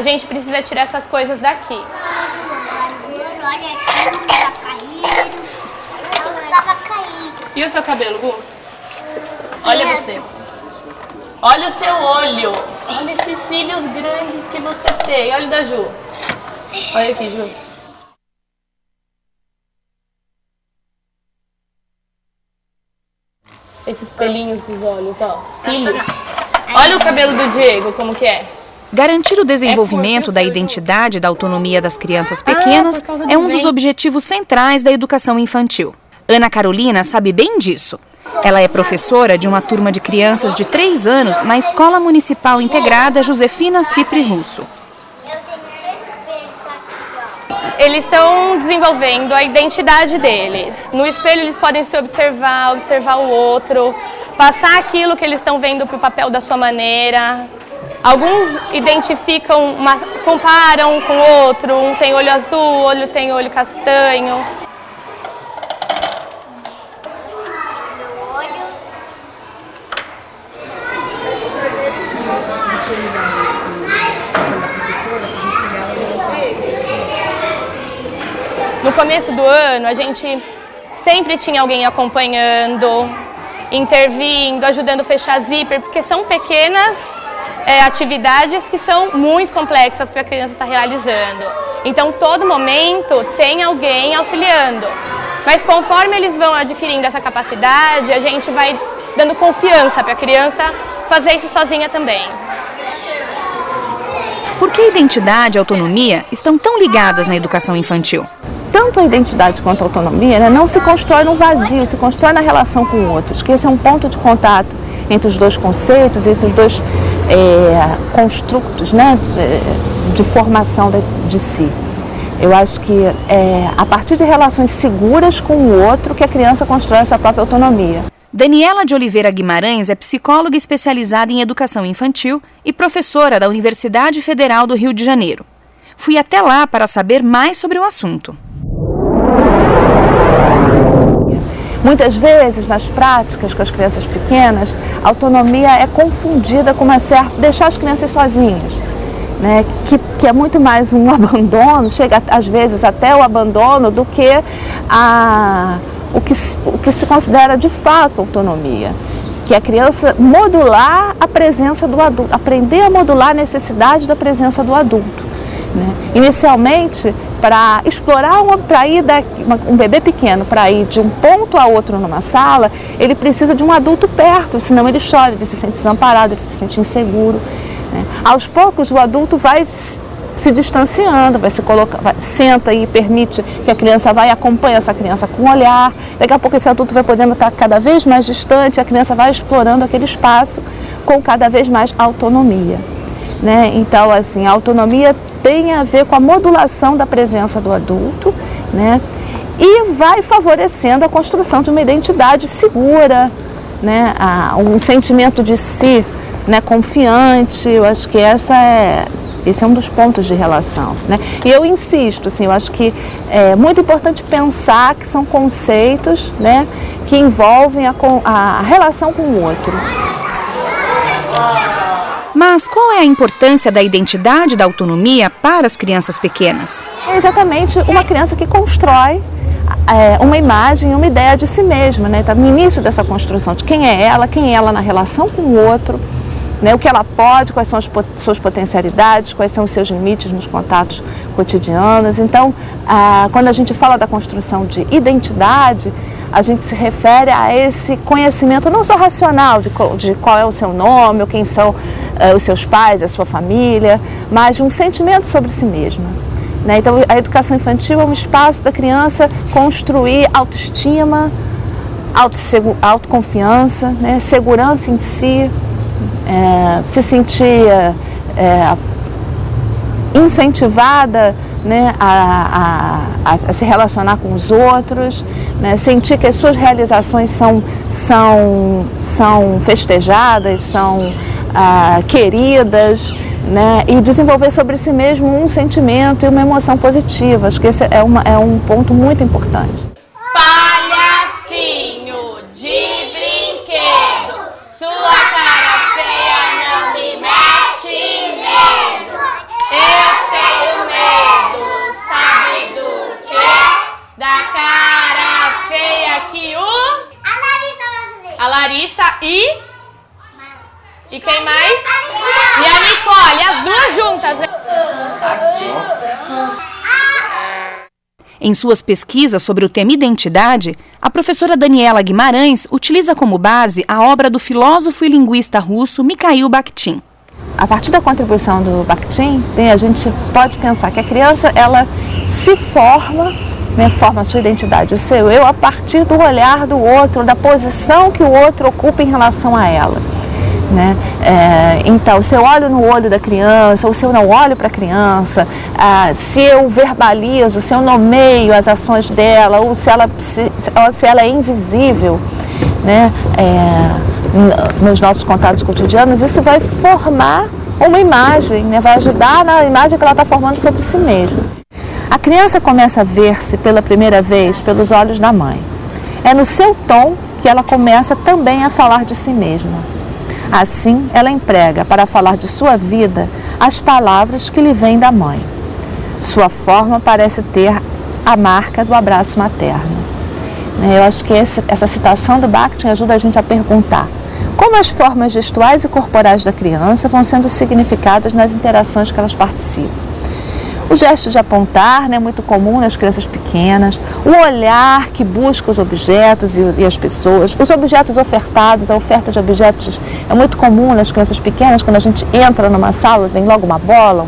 gente precisa tirar essas coisas daqui. E o seu cabelo, Gu? Olha você. Olha o seu olho. Olha esses cílios grandes que você tem. Olha o da Ju. Olha aqui, Ju. Esses pelinhos dos olhos, ó. Cílios. Olha o cabelo do Diego, como que é. Garantir o desenvolvimento da identidade e da autonomia das crianças pequenas é um dos objetivos centrais da educação infantil. Ana Carolina sabe bem disso. Ela é professora de uma turma de crianças de 3 anos na Escola Municipal Integrada Josefina Cipri Russo. Eles estão desenvolvendo a identidade deles. No espelho eles podem se observar o outro, passar aquilo que eles estão vendo para o papel da sua maneira. Alguns identificam, comparam com o outro, um tem olho azul, outro tem olho castanho. No começo do ano, a gente sempre tinha alguém acompanhando, intervindo, ajudando a fechar zíper, porque são pequenas atividades que são muito complexas para a criança estar realizando. Então, todo momento tem alguém auxiliando. Mas conforme eles vão adquirindo essa capacidade, a gente vai dando confiança para a criança fazer isso sozinha também. Por que identidade e autonomia estão tão ligadas na educação infantil? Tanto a identidade quanto a autonomia, não se constrói no vazio, se constrói na relação com outros, que esse é um ponto de contato entre os dois conceitos, entre os dois construtos, de formação de si. Eu acho que é a partir de relações seguras com o outro que a criança constrói a sua própria autonomia. Daniela de Oliveira Guimarães é psicóloga especializada em educação infantil e professora da Universidade Federal do Rio de Janeiro. Fui até lá para saber mais sobre o assunto. Muitas vezes, nas práticas com as crianças pequenas, a autonomia é confundida com uma certa... deixar as crianças sozinhas, que é muito mais um abandono, chega às vezes até o abandono, do que o que se considera de fato autonomia, que é a criança modular a presença do adulto, aprender a modular a necessidade da presença do adulto. Inicialmente, para explorar, um bebê pequeno, para ir de um ponto a outro numa sala, ele precisa de um adulto perto, senão ele chora, ele se sente desamparado, ele se sente inseguro. Aos poucos, o adulto vai se distanciando, senta e permite que a criança vá e acompanhe essa criança com o olhar. Daqui a pouco esse adulto vai podendo estar cada vez mais distante, a criança vai explorando aquele espaço com cada vez mais autonomia. Então, assim, a autonomia tem a ver com a modulação da presença do adulto, e vai favorecendo a construção de uma identidade segura, um sentimento de si, confiante. Eu acho que esse é um dos pontos de relação, E eu insisto, assim, eu acho que é muito importante pensar que são conceitos, que envolvem a relação com o outro. Mas qual é a importância da identidade e da autonomia para as crianças pequenas? É exatamente uma criança que constrói uma imagem, uma ideia de si mesma, Está no início dessa construção de quem é ela na relação com o outro, o que ela pode, quais são as suas potencialidades, quais são os seus limites nos contatos cotidianos. Então, quando a gente fala da construção de identidade, a gente se refere a esse conhecimento não só racional de qual é o seu nome, ou quem são os seus pais, a sua família, mas de um sentimento sobre si mesma. Então, a educação infantil é um espaço da criança construir autoestima, autoconfiança, segurança em si, se sentir incentivada a se relacionar com os outros, sentir que as suas realizações são festejadas, são queridas, e desenvolver sobre si mesmo um sentimento e uma emoção positiva. Acho que esse é um ponto muito importante. Palhacinho de brinquedo, sua cara feia não me mete medo. Larissa e quem mais? E a Nicole, as duas juntas. Em suas pesquisas sobre o tema identidade, a professora Daniela Guimarães utiliza como base a obra do filósofo e linguista russo Mikhail Bakhtin. A partir da contribuição do Bakhtin, a gente pode pensar que a criança ela se forma, forma a sua identidade, o seu eu, a partir do olhar do outro, da posição que o outro ocupa em relação a ela. Então, se eu olho no olho da criança, ou se eu não olho para a criança, se eu verbalizo, se eu nomeio as ações dela, ou se ela é invisível, nos nossos contatos cotidianos, isso vai formar uma imagem, vai ajudar na imagem que ela está formando sobre si mesma. A criança começa a ver-se pela primeira vez pelos olhos da mãe. É no seu tom que ela começa também a falar de si mesma. Assim, ela emprega para falar de sua vida as palavras que lhe vêm da mãe. Sua forma parece ter a marca do abraço materno. Eu acho que essa citação do Bakhtin ajuda a gente a perguntar como as formas gestuais e corporais da criança vão sendo significadas nas interações que elas participam. O gesto de apontar é muito comum nas crianças pequenas, o olhar que busca os objetos e as pessoas, os objetos ofertados, a oferta de objetos é muito comum nas crianças pequenas, quando a gente entra numa sala, vem logo uma bola,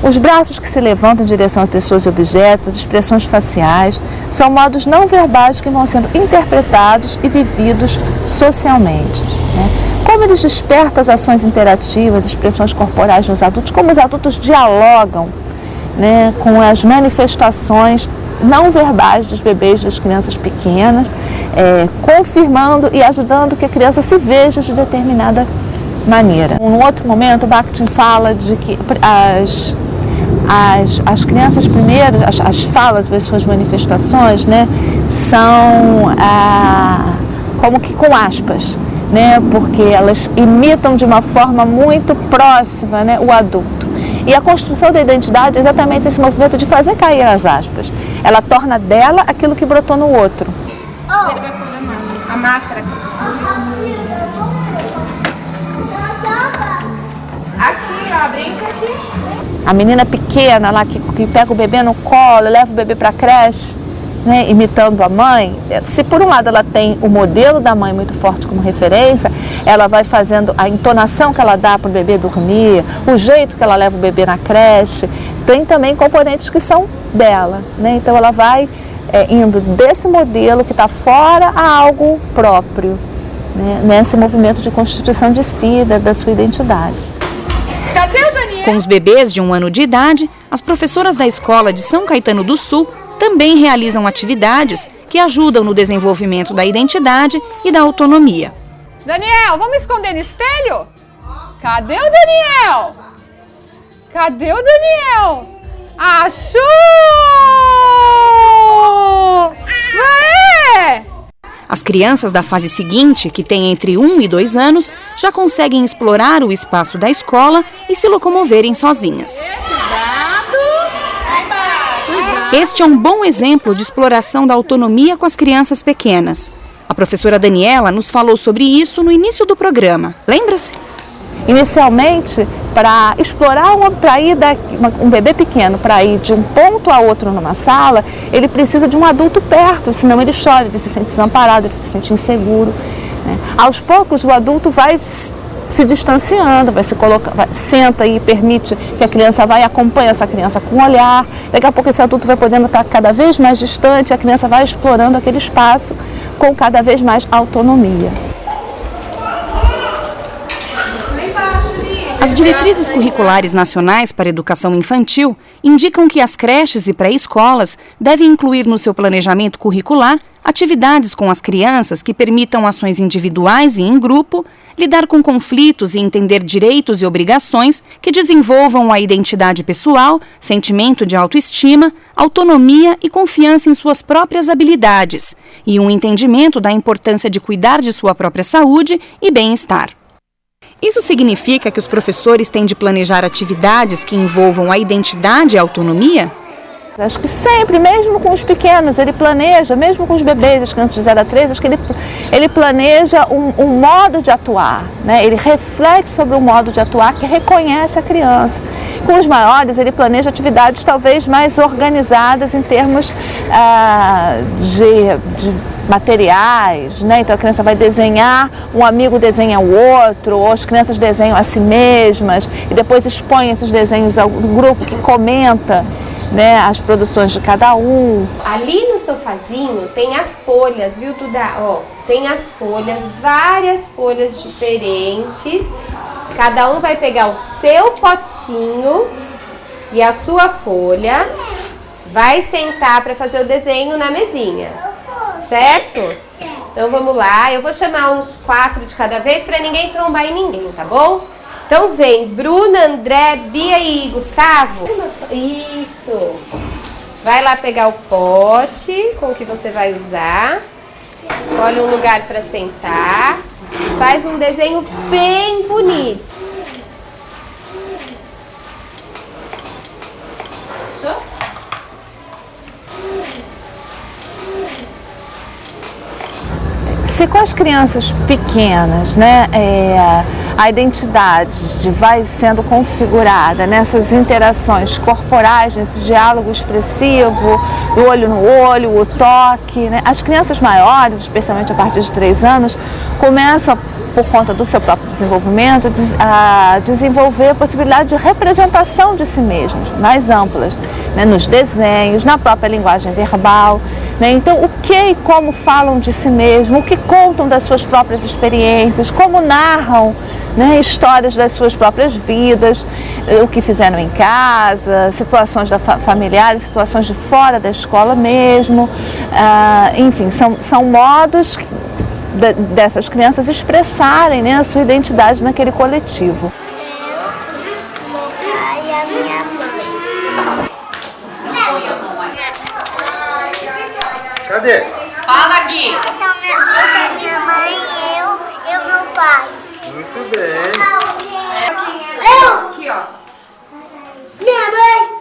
Os braços que se levantam em direção às pessoas e objetos, as expressões faciais, são modos não verbais que vão sendo interpretados e vividos socialmente. Como eles despertam as ações interativas, expressões corporais nos adultos, como os adultos dialogam com as manifestações não verbais dos bebês, das crianças pequenas, confirmando e ajudando que a criança se veja de determinada maneira. Num outro momento, o Bakhtin fala de que as crianças primeiro, as falas, as suas manifestações, são como que com aspas, porque elas imitam de uma forma muito próxima o adulto. E a construção da identidade é exatamente esse movimento de fazer cair as aspas. Ela torna dela aquilo que brotou no outro. Ele vai pôr a máscara. Aqui, ó, brinca aqui. A menina pequena lá que pega o bebê no colo, leva o bebê para a creche, imitando a mãe, se por um lado ela tem o modelo da mãe muito forte como referência, ela vai fazendo a entonação que ela dá para o bebê dormir, o jeito que ela leva o bebê na creche, tem também componentes que são dela, Então ela vai indo desse modelo que está fora a algo próprio, nesse movimento de constituição de si, da sua identidade. Cadê o Daniel? Com os bebês de 1 ano de idade, as professoras da escola de São Caetano do Sul também realizam atividades que ajudam no desenvolvimento da identidade e da autonomia. Daniel, vamos esconder no espelho? Cadê o Daniel? Cadê o Daniel? Achou! Vai! As crianças da fase seguinte, que têm entre 1 e 2 anos, já conseguem explorar o espaço da escola e se locomoverem sozinhas. Este é um bom exemplo de exploração da autonomia com as crianças pequenas. A professora Daniela nos falou sobre isso no início do programa. Lembra-se? Inicialmente, para explorar, um bebê pequeno, para ir de um ponto a outro numa sala, ele precisa de um adulto perto, senão ele chora, ele se sente desamparado, ele se sente inseguro. Aos poucos, o adulto vai se distanciando, senta e permite que a criança vai e acompanha essa criança com o olhar. Daqui a pouco esse adulto vai podendo estar cada vez mais distante, a criança vai explorando aquele espaço com cada vez mais autonomia. As diretrizes curriculares nacionais para a educação infantil indicam que as creches e pré-escolas devem incluir no seu planejamento curricular atividades com as crianças que permitam ações individuais e em grupo, lidar com conflitos e entender direitos e obrigações que desenvolvam a identidade pessoal, sentimento de autoestima, autonomia e confiança em suas próprias habilidades, e um entendimento da importância de cuidar de sua própria saúde e bem-estar. Isso significa que os professores têm de planejar atividades que envolvam a identidade e a autonomia? Acho que sempre, mesmo com os pequenos, ele planeja, mesmo com os bebês, as crianças de 0 a 3, acho que ele planeja um modo de atuar, né? Ele reflete sobre o modo de atuar que reconhece a criança. Com os maiores, ele planeja atividades talvez mais organizadas em termos de materiais, né? Então a criança vai desenhar, um amigo desenha o outro, ou as crianças desenham a si mesmas e depois expõem esses desenhos ao grupo que comenta, né, as produções de cada um. Ali no sofazinho tem as folhas, viu, Duda? Ó, tem as folhas, várias folhas diferentes. Cada um vai pegar o seu potinho e a sua folha, vai sentar para fazer o desenho na mesinha, certo? Então vamos lá, eu vou chamar uns 4 de cada vez para ninguém trombar em ninguém, tá bom? Então vem Bruna, André, Bia e Gustavo. Isso. Vai lá pegar o pote com o que você vai usar. Escolhe um lugar para sentar. Faz um desenho bem bonito. Fechou? Se com as crianças pequenas, né, a identidade vai sendo configurada nessas interações corporais, nesse diálogo expressivo, do olho no olho, o toque, né? As crianças maiores, especialmente a partir de 3 anos, começam, por conta do seu próprio desenvolvimento, a desenvolver a possibilidade de representação de si mesmos, mais amplas, né? Nos desenhos, na própria linguagem verbal, né? Então, o que e como falam de si mesmos, o que contam das suas próprias experiências, como narram, né, histórias das suas próprias vidas, o que fizeram em casa, situações familiares, situações de fora da escola mesmo, enfim, são modos dessas crianças expressarem, né, a sua identidade naquele coletivo. Eu, meu pai e a minha mãe. Cadê? Fala, Gui! Essa é minha mãe, eu e meu pai. Muito bem. Eu! Aqui, ó. Minha mãe!